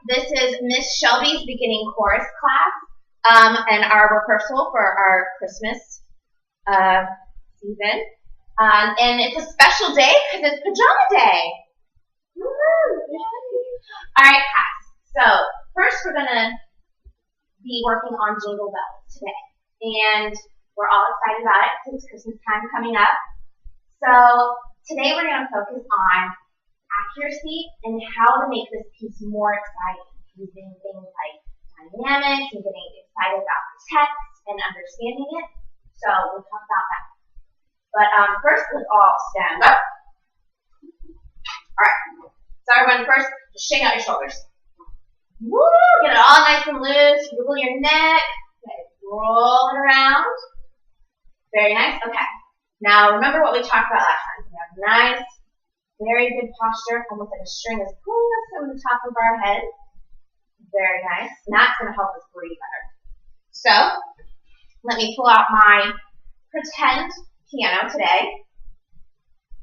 this is Miss Shelby's beginning chorus class and our rehearsal for our Christmas season. And it's a special day because it's pajama day. All right, class. So first we're going to be working on Jingle Bells today. And we're all excited about it since Christmas time coming up. So today we're going to focus on accuracy and how to make this piece more exciting using things like dynamics and getting excited about the text and understanding it. So we'll talk about that. But first, let's all stand up. All right. So everyone, first, just shake out your shoulders. Woo! Get it all nice and loose. Wiggle your neck. Okay. Roll it around. Very nice. Okay. Now remember what we talked about last time. We have nice, very good posture, almost like a string is pulling us from the top of our head. Very nice. And that's going to help us breathe better. So let me pull out my pretend piano today,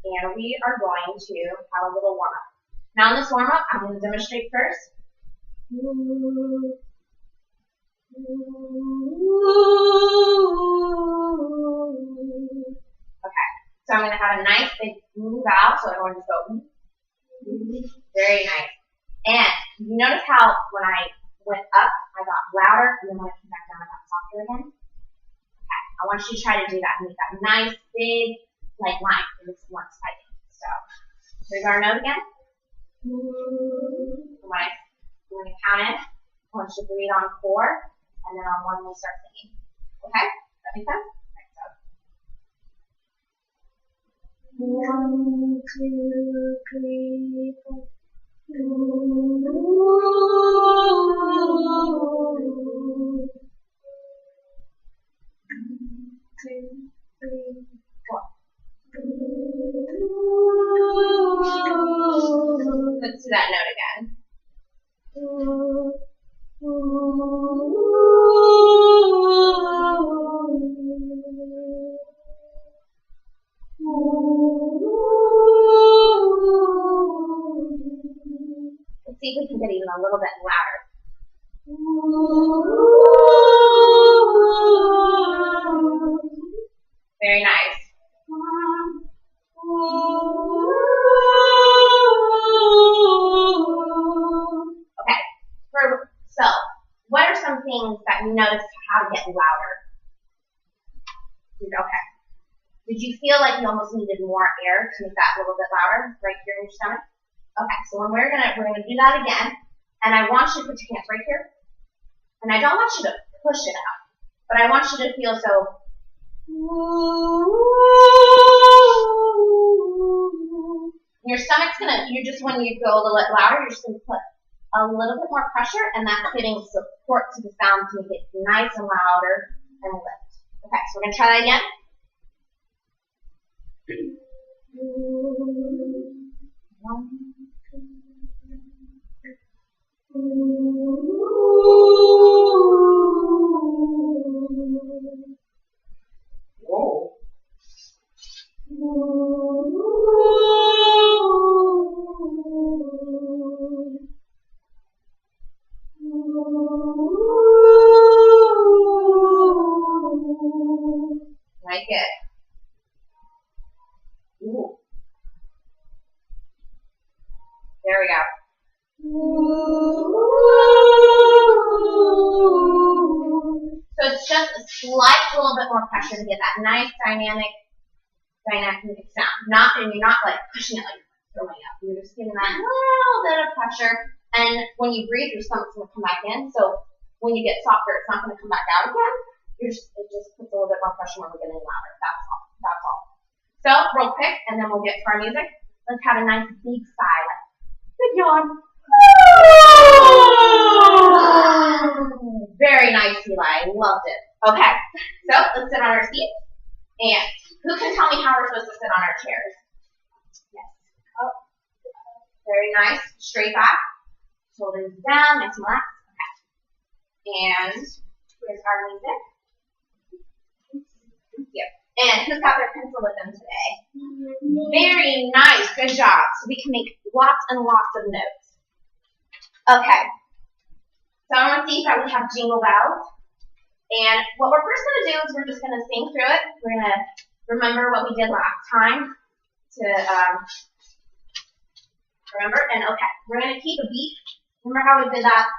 and we are going to have a little warm-up. Now in this warm-up, I'm going to demonstrate first. Okay, so I'm going to have a nice big vowel, so everyone just go. Very nice. And you notice how when I went up, I got louder, and then when I came back down, I got softer again? I want you to try to do that and make that nice, big, like line. It makes it more exciting. So, here's our note again. When I count in, I want you to breathe on 4, and then on 1 we'll start singing. Okay? Does that make sense? Right, so. 1, 2, 3, 4. 2, 3, 4. Let's do that note again. Let's see if we can get even a little bit louder. Very nice. Okay, so what are some things that you noticed how to get louder? Okay. Did you feel like you almost needed more air to make that a little bit louder right here in your stomach? Okay, so when we're gonna do that again, and I want you to put your hands right here, and I don't want you to push it out, but I want you to feel so. Your stomach's when you go a little bit louder, you're just gonna put a little bit more pressure, and that's giving support to the sound to make it nice and louder and lift. Okay, so we're gonna try that again. Whoa. Like it. Ooh. There we go. So it's just a slight little bit more pressure to get that nice dynamic sound. And you're not like pushing it like throwing up. You're just giving that little bit of pressure. And when you breathe, your stomach's going to come back in. So when you get softer, it's not going to come back out again. It just puts a little bit more pressure when we're getting louder. That's all. So real quick, and then we'll get to our music. Let's have a nice big sigh, like good yawn. Very nice, Eli. Loved it. Okay, so let's sit on our seats. And who can tell me how we're supposed to sit on our chairs? Yes. Oh, very nice. Straight back. Shoulders down, nice and relaxed. Okay. And here's our music. Yep. And who's got their pencil with them today? Very nice. Good job. So we can make lots and lots of notes. Okay. So I want to see how we have Jingle Bells. And what we're first going to do is we're just going to sing through it. We're going to remember what we did last time to remember. And okay, we're going to keep a beat. Remember how we did that?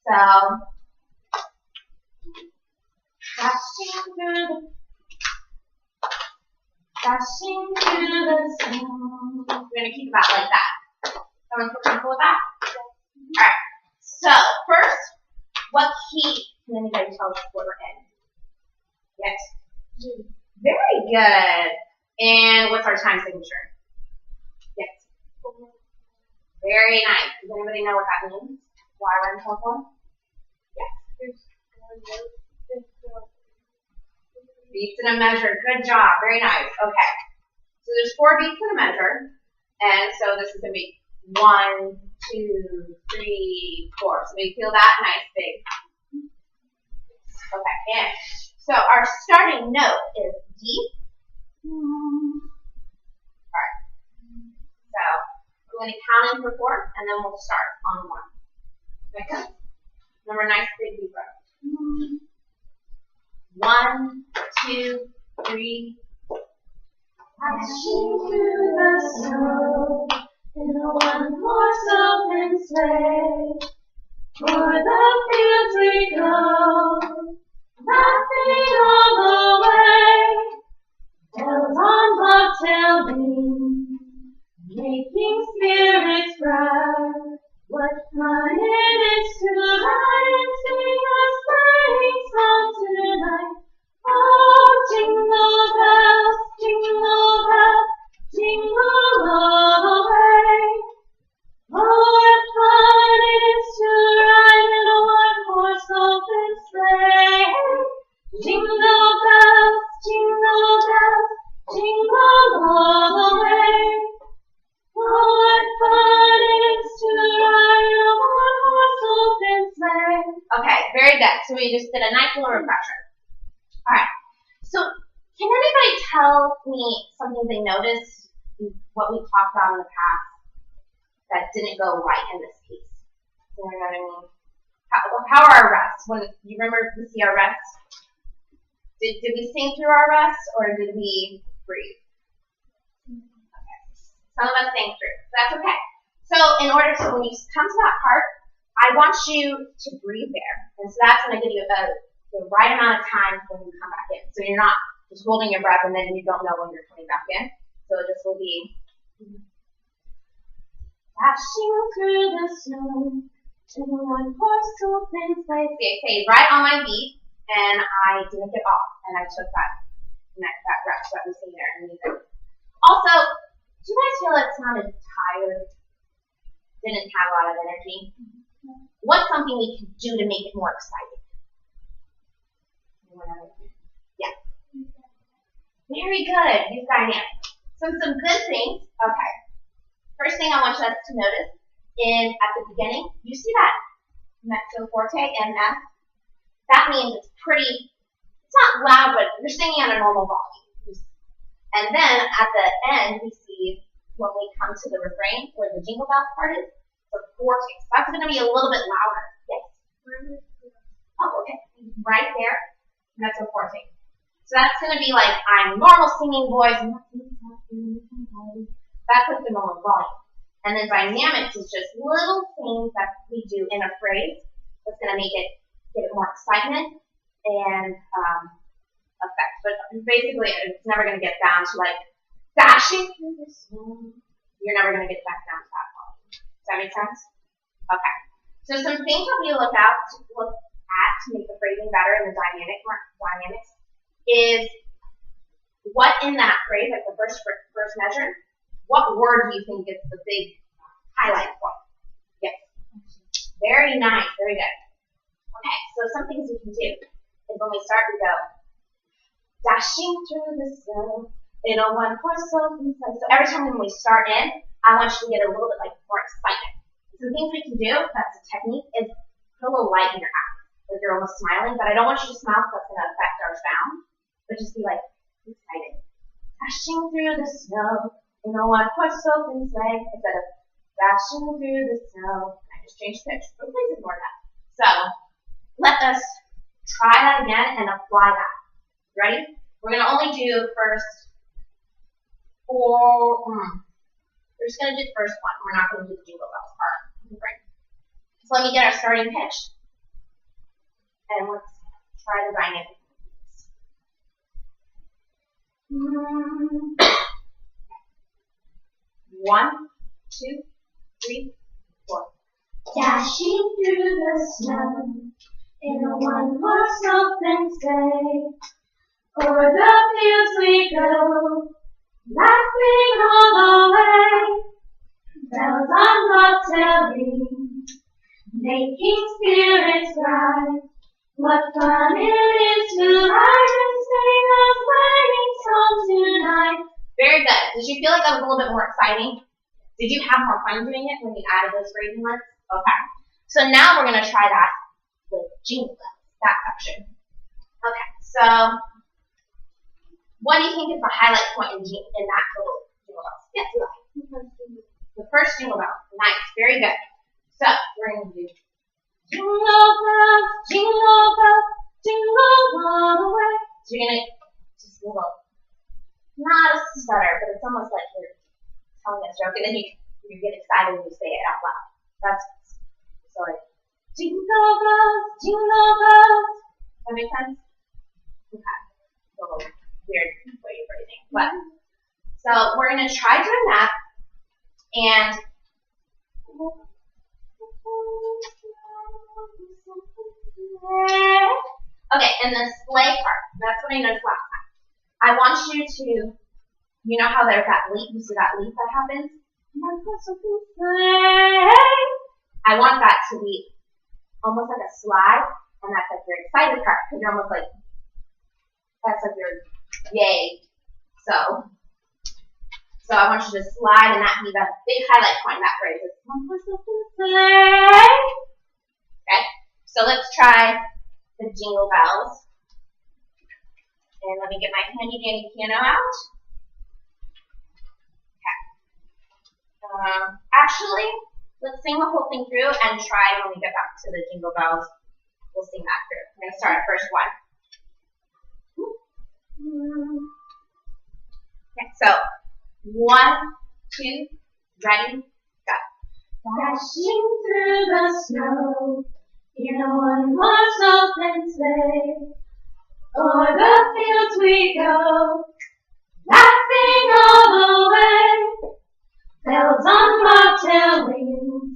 So, dashing through the snow. We're going to keep about like that. Someone feel comfortable with that? Alright, so first, what key can anybody tell us what we're in? Yes. Very good. And what's our time signature? Yes. Very nice. Does anybody know what that means? Why we're in 4/4? Yes. Beats in a measure. Good job. Very nice. Okay. So there's 4 beats in a measure. And so this is going to be 1, 2, 3, 4. So we feel that nice big. Okay. And so our starting note is D. Alright. So we're going to count in for 4 and then we'll start on 1. Make sense? Remember, nice big deep breath. 1, 2, 3. Dashing through the snow in a one-horse open sleigh. O'er the fields we go, laughing all the way. Bells on bobtail ring, making spirits bright. What fun it is to ride and sing a sleighing song tonight. Oh, jingle bells, jingle all the way. Oh, what fun it is to ride in a one-horse open sleigh. Jingle bells, jingle all the way. Oh, what fun it is to ride in a one-horse open sleigh. Okay, very good. So we just did a nice little refresher. All right. So can anybody tell me something they noticed, what we talked about in the past, that didn't go right in this piece? You know what I mean? How are our rests? When you remember to see our rests? Did we sing through our rests or did we breathe? Okay. Some of us sang through. So that's okay. So in order to, when you come to that part, I want you to breathe there. And so that's going to give you the right amount of time when you come back in. So you're not just holding your breath and then you don't know when you're coming back in. So this will be dashing through the snow in a one-horse open sleigh. See, I stayed right on my beat and I didn't get off and I took that rest that we see there in the music. Also, do you guys feel it sounded tired? Didn't have a lot of energy? What's something we can do to make it more exciting? Yeah. Very good. Use dynamics. So some good things. Okay. First thing I want you to notice is at the beginning, you see that mezzo forte and F? That means it's pretty, it's not loud, but you're singing at a normal volume. And then at the end, we see when we come to the refrain, where the jingle bell part is, the forte. So that's going to be a little bit louder. Yes? Oh, okay. Right there. Mezzo forte. So that's going to be like I'm normal singing voice. That's like the normal volume. And then dynamics is just little things that we do in a phrase that's going to make it give it more excitement and effect. But basically, it's never going to get down to like dashing through the snow. You're never going to get back down to that volume. Does that make sense? Okay. So some things that we look at to make the phrasing better and the dynamics is what in that phrase, like the first measure, what word do you think is the big highlight point? Yes. Very nice. Very good. Okay, so some things we can do is when we start, we go dashing through the snow in a one-horse open sleigh. So every time when we start in, I want you to get a little bit like more excitement. Some things we can do, that's a technique, is put a little light in your eyes. Like you're almost smiling, but I don't want you to smile because that's going to affect our sound. But just be like excited. Dashing through the snow in a one-horse open sleigh instead of dashing through the snow. I just changed pitch, but please ignore that. So let us try that again and apply that. Ready? We're going to only do first 4. We're just going to do the first one. We're not going to do the jingle bells part. So let me get our starting pitch. And let's try the dynamic. 1, 2, 3, 4. Dashing through the snow in a one-horse open sleigh. O'er the fields we go, laughing all the way. Bells on bobtail ring, making spirits bright. What fun it is to ride and sing a sleighing song tonight. Very good. Did you feel like that was a little bit more exciting? Did you have more fun doing it when you added those phrasing words? Okay. So now we're going to try that with jingle bells, that section. Okay. So what do you think is the highlight point in that little jingle bells? Yes, the first jingle bell. Nice. Very good. So we're going to do jingle bells, jingle all the way. So you're going to just a little, not a stutter, but it's almost like you're telling a joke, and then you get excited when you say it out loud. That's so like jingle bells, jingle bells. Does that make sense? Okay. A little weird way of phrasing, but so we're gonna try doing that, and okay, and the sleigh part. That's what I noticed last time. I want you to. You know how there's that leap? You see that leap that happens? I want that to be almost like a slide, and that's like your excited part, because you're almost like, that's like your yay. So I want you to slide, and that be the big highlight point in that phrase. Okay, so let's try the jingle bells. And let me get my handy dandy piano out. Actually, let's sing the whole thing through and try when we get back to the jingle bells. We'll sing that through. I'm going to start at first one. Okay, so 1, 2, ready, go. Dashing through the snow in a one-horse open sleigh. O'er the fields we go, laughing all the way. Bells on bobtail ring,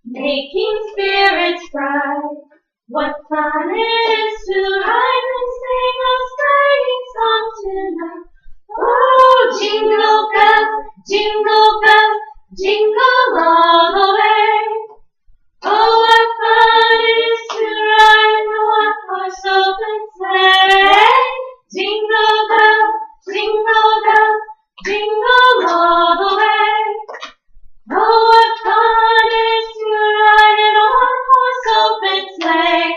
making spirits bright. What fun it is to ride and sing a sleighing song tonight. Oh, jingle bells, jingle all the way. Oh, what fun it is to ride in a one-horse open sleigh. Jingle bells, jingle all the way. Oh, what fun it is to ride in a one-horse open sleigh.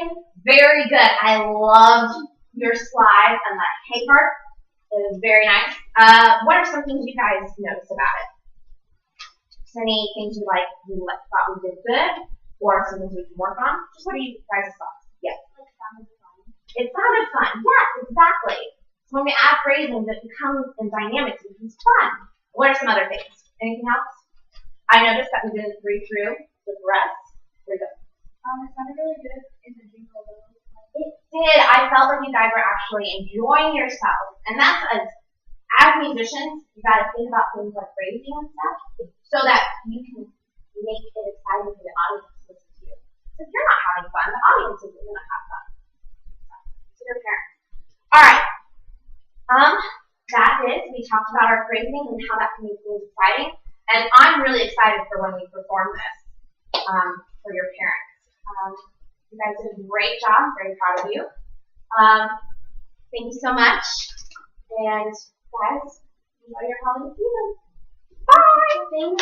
Very good. I loved your slide and the hay part. It was very nice. What are some things you guys noticed about it? Any things you thought we did good, or some things we can work on? Just what are you guys' thoughts? Yes. It sounded fun. It sounded fun. Yes, exactly. So when we add phrasing, it becomes in dynamics. It becomes fun. What are some other things? Anything else? I noticed that we didn't read through the rest. It sounded really good in the jingle bells. It did. I felt like you guys were actually enjoying yourselves. And that's, as musicians, you got to think about things like phrasing and stuff so that you can make it exciting for the audience to listen to you. So if you're not having fun, the audience isn't going to have fun. So your parents. All right. That is, we talked about our phrasing and how that can make things exciting. And I'm really excited for when we perform this for your parents. You guys did a great job. I'm very proud of you. Thank you so much. And guys, enjoy your holiday season. Bye. Thank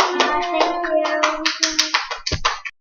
you.